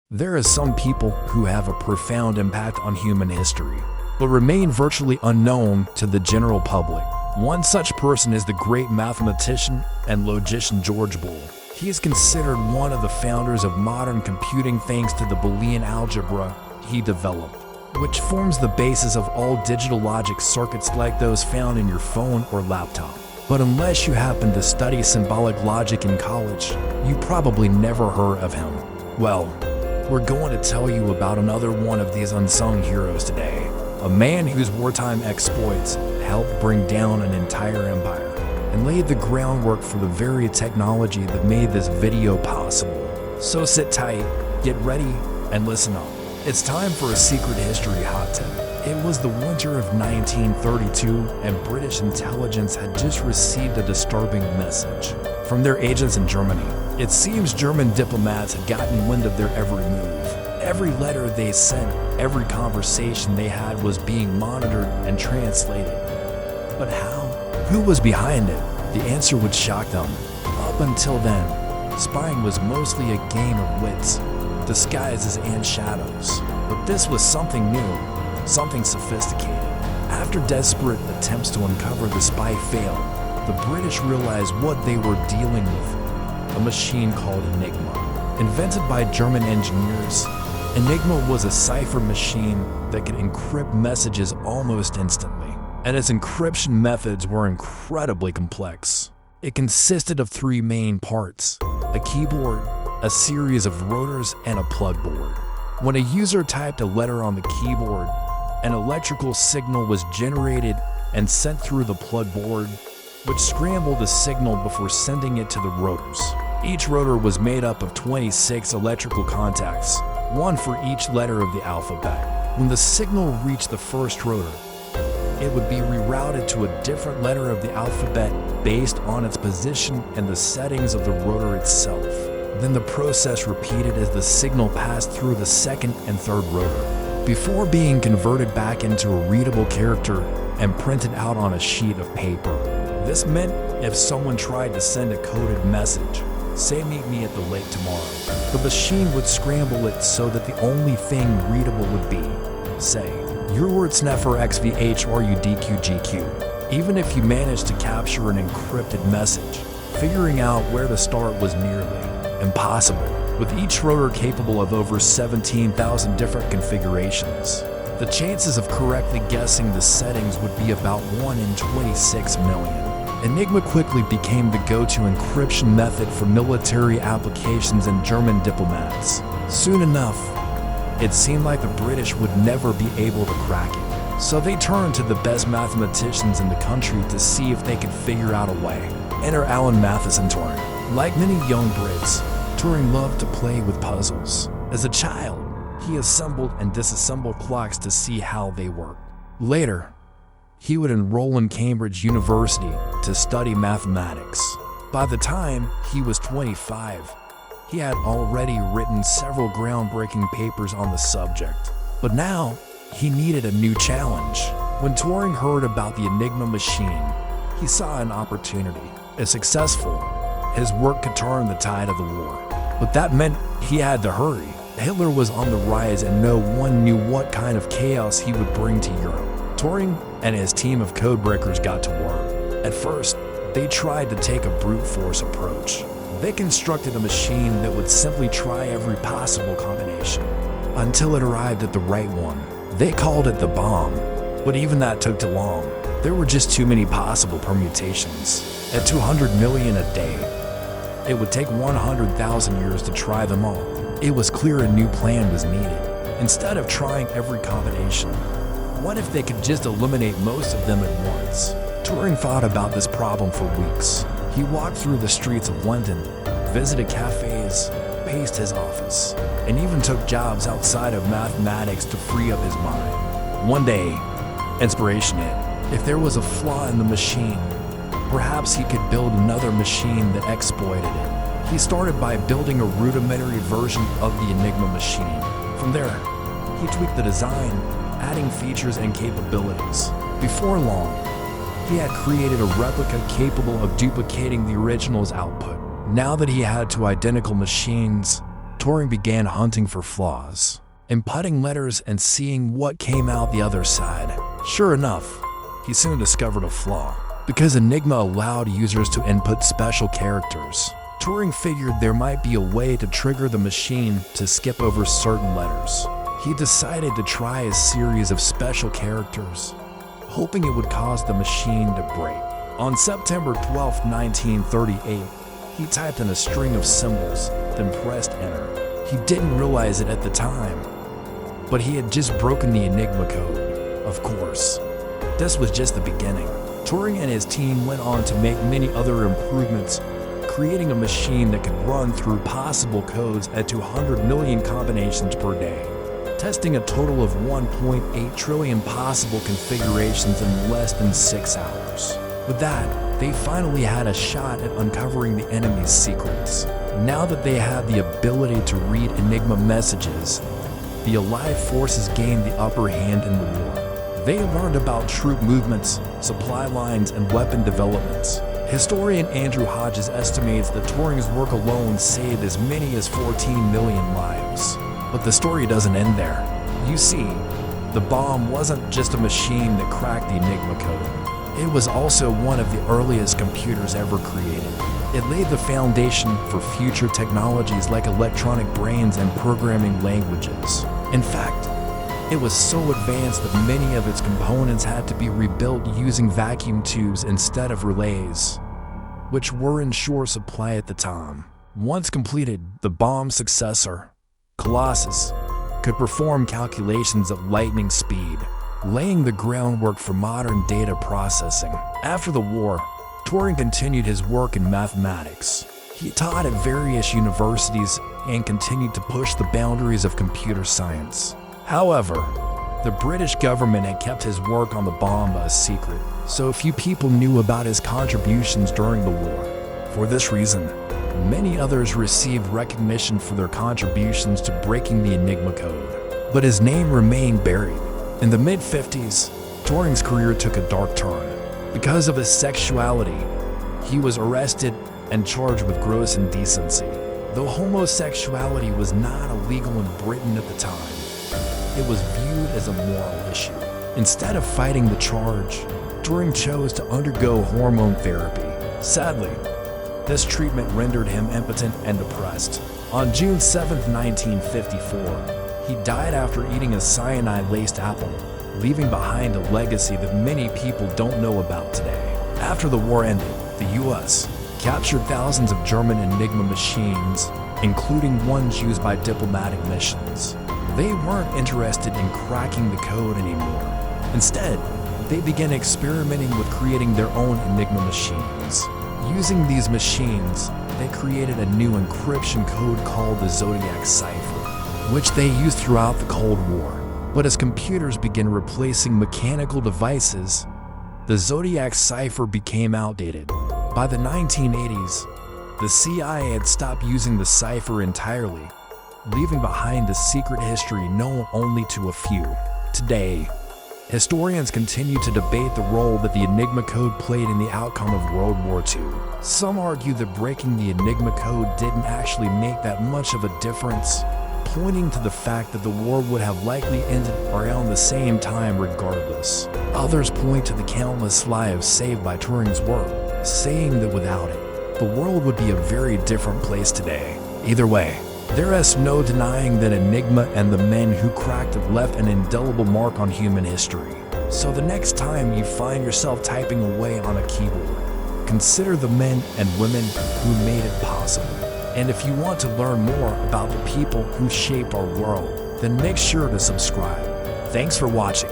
There are some people who have a profound impact on human history, but remain virtually unknown to the general public. One such person is the great mathematician and logician George Boole. He is considered one of the founders of modern computing thanks to the Boolean algebra he developed, which forms the basis of all digital logic circuits like those found in your phone or laptop. But unless you happen to study symbolic logic in college, you probably never heard of him. Well, we're going to tell you about another one of these unsung heroes today. A man whose wartime exploits helped bring down an entire empire and laid the groundwork for the very technology that made this video possible. So sit tight, get ready, and listen up. It's time for a secret history hot tip. It was the winter of 1932 and British intelligence had just received a disturbing message from their agents in Germany. It seems German diplomats had gotten wind of their every move. Every letter they sent, every conversation they had was being monitored and translated. But how? Who was behind it? The answer would shock them. Up until then, spying was mostly a game of wits, disguises and shadows. But this was something new, something sophisticated. After desperate attempts to uncover the spy failed, the British realized what they were dealing with: a machine called Enigma. Invented by German engineers, Enigma was a cipher machine that could encrypt messages almost instantly, and its encryption methods were incredibly complex. It consisted of three main parts: a keyboard, a series of rotors, and a plug board. When a user typed a letter on the keyboard, an electrical signal was generated and sent through the plug board, which scrambled the signal before sending it to the rotors. Each rotor was made up of 26 electrical contacts, one for each letter of the alphabet. When the signal reached the first rotor, it would be rerouted to a different letter of the alphabet based on its position and the settings of the rotor itself. Then the process repeated as the signal passed through the second and third rotor, before being converted back into a readable character and printed out on a sheet of paper. This meant if someone tried to send a coded message, say meet me at the lake tomorrow, the machine would scramble it so that the only thing readable would be, say, your words never XVHRUDQGQ. Even if you managed to capture an encrypted message, figuring out where to start was nearly impossible, with each rotor capable of over 17,000 different configurations. The chances of correctly guessing the settings would be about 1 in 26 million. Enigma quickly became the go-to encryption method for military applications and German diplomats. Soon enough, it seemed like the British would never be able to crack it. So they turned to the best mathematicians in the country to see if they could figure out a way. Enter Alan Matheson Turing. Like many young Brits, Turing loved to play with puzzles. As a child, he assembled and disassembled clocks to see how they worked. Later, he would enroll in Cambridge University to study mathematics. By the time he was 25, he had already written several groundbreaking papers on the subject. But now, he needed a new challenge. When Turing heard about the Enigma machine, he saw an opportunity. If successful, his work could turn the tide of the war. But that meant he had to hurry. Hitler was on the rise and no one knew what kind of chaos he would bring to Europe. Turing and his team of codebreakers got to work. At first, they tried to take a brute force approach. They constructed a machine that would simply try every possible combination until it arrived at the right one. They called it the bomb, but even that took too long. There were just too many possible permutations. At 200 million a day, it would take 100,000 years to try them all. It was clear a new plan was needed. Instead of trying every combination, what if they could just eliminate most of them at once? Turing thought about this problem for weeks. He walked through the streets of London, visited cafes, paced his office, and even took jobs outside of mathematics to free up his mind. One day, inspiration hit. If there was a flaw in the machine, perhaps he could build another machine that exploited it. He started by building a rudimentary version of the Enigma machine. From there, he tweaked the design, adding features and capabilities. Before long, he had created a replica capable of duplicating the original's output. Now that he had two identical machines, Turing began hunting for flaws, inputting letters and seeing what came out the other side. Sure enough, he soon discovered a flaw. Because Enigma allowed users to input special characters, Turing figured there might be a way to trigger the machine to skip over certain letters. He decided to try a series of special characters, hoping it would cause the machine to break. On September 12, 1938, he typed in a string of symbols, then pressed enter. He didn't realize it at the time, but he had just broken the Enigma code. Of course, this was just the beginning. Turing and his team went on to make many other improvements, creating a machine that could run through possible codes at 200 million combinations per day, testing a total of 1.8 trillion possible configurations in less than 6 hours. With that, they finally had a shot at uncovering the enemy's secrets. Now that they had the ability to read Enigma messages, the Allied forces gained the upper hand in the war. They learned about troop movements, supply lines, and weapon developments. Historian Andrew Hodges estimates that Turing's work alone saved as many as 14 million lives. But the story doesn't end there. You see, the bomb wasn't just a machine that cracked the Enigma code. It was also one of the earliest computers ever created. It laid the foundation for future technologies like electronic brains and programming languages. In fact, it was so advanced that many of its components had to be rebuilt using vacuum tubes instead of relays, which were in short supply at the time. Once completed, the bomb's successor, Colossus, could perform calculations at lightning speed, laying the groundwork for modern data processing. After the war, Turing continued his work in mathematics. He taught at various universities and continued to push the boundaries of computer science. However, the British government had kept his work on the bomb a secret, so few people knew about his contributions during the war. For this reason, many others received recognition for their contributions to breaking the Enigma code, but his name remained buried. In the mid-50s, Turing's career took a dark turn. Because of his sexuality, he was arrested and charged with gross indecency. Though homosexuality was not illegal in Britain at the time, it was viewed as a moral issue. Instead of fighting the charge, Turing chose to undergo hormone therapy. Sadly, this treatment rendered him impotent and depressed. On June 7, 1954, he died after eating a cyanide-laced apple, leaving behind a legacy that many people don't know about today. After the war ended, the U.S. captured thousands of German Enigma machines, including ones used by diplomatic missions. They weren't interested in cracking the code anymore. Instead, they began experimenting with creating their own Enigma machines. Using these machines, they created a new encryption code called the Zodiac cipher, which they used throughout the Cold War. But as computers began replacing mechanical devices, the Zodiac cipher became outdated. By the 1980s, the CIA had stopped using the cipher entirely, leaving behind a secret history known only to a few. Today, historians continue to debate the role that the Enigma code played in the outcome of World War II. Some argue that breaking the Enigma code didn't actually make that much of a difference, pointing to the fact that the war would have likely ended around the same time regardless. Others point to the countless lives saved by Turing's work, saying that without it, the world would be a very different place today. Either way, there is no denying that Enigma and the men who cracked it left an indelible mark on human history. So the next time you find yourself typing away on a keyboard, consider the men and women who made it possible. And if you want to learn more about the people who shaped our world, then make sure to subscribe. Thanks for watching.